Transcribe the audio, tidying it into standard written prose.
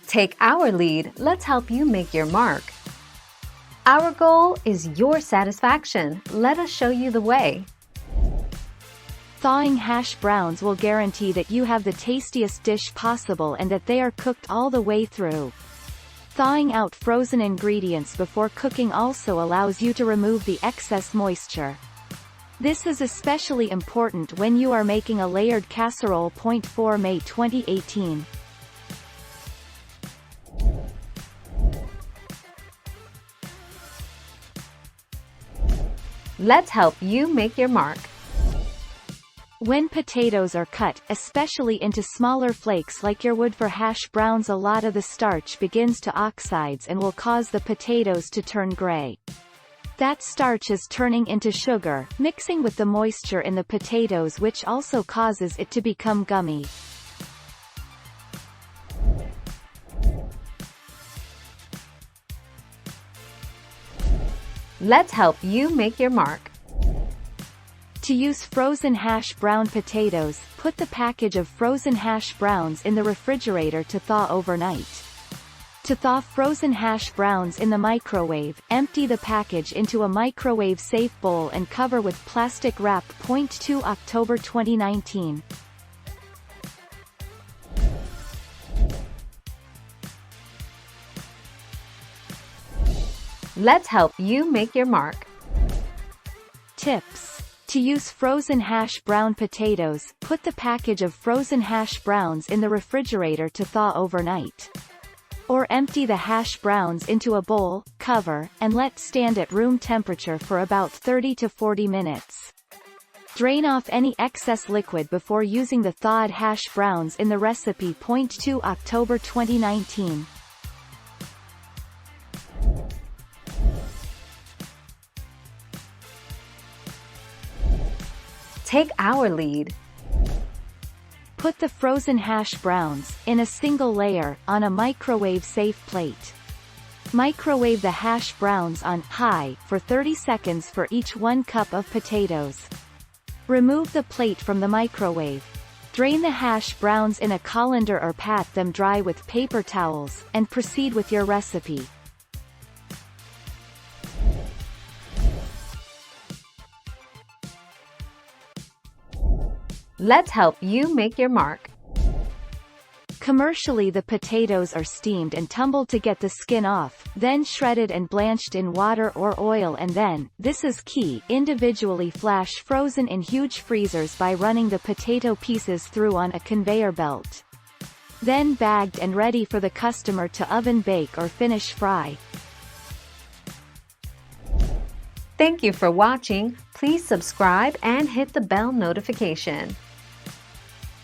Take our lead, let's help you make your mark. Our goal is your satisfaction. Let us show you the way. Thawing hash browns will guarantee that you have the tastiest dish possible and that they are cooked all the way through. Thawing out frozen ingredients before cooking also allows you to remove the excess moisture. This is especially important when you are making a layered casserole. 4 May 2018. Let's help you make your mark. When potatoes are cut, especially into smaller flakes like your would for hash browns, a lot of the starch begins to oxides and will cause the potatoes to turn gray. That starch is turning into sugar, mixing with the moisture in the potatoes, which also causes it to become gummy. Let's help you make your mark. To use frozen hash brown potatoes, put the package of frozen hash browns in the refrigerator to thaw overnight. To thaw frozen hash browns in the microwave, empty the package into a microwave-safe bowl and cover with plastic wrap. 2 October 2019. Let's help you make your mark. Tips. To use frozen hash brown potatoes, put the package of frozen hash browns in the refrigerator to thaw overnight. Or empty the hash browns into a bowl, cover, and let stand at room temperature for about 30 to 40 minutes. Drain off any excess liquid before using the thawed hash browns in the recipe. 2 October 2019. Take our lead. Put the frozen hash browns, in a single layer, on a microwave-safe plate. Microwave the hash browns on high for 30 seconds for each 1 cup of potatoes. Remove the plate from the microwave. Drain the hash browns in a colander or pat them dry with paper towels, and proceed with your recipe. Let's help you make your mark. Commercially, the potatoes are steamed and tumbled to get the skin off, then shredded and blanched in water or oil, and then, this is key, individually flash frozen in huge freezers by running the potato pieces through on a conveyor belt. Then bagged and ready for the customer to oven bake or finish fry. Thank you for watching. Please subscribe and hit the bell notification.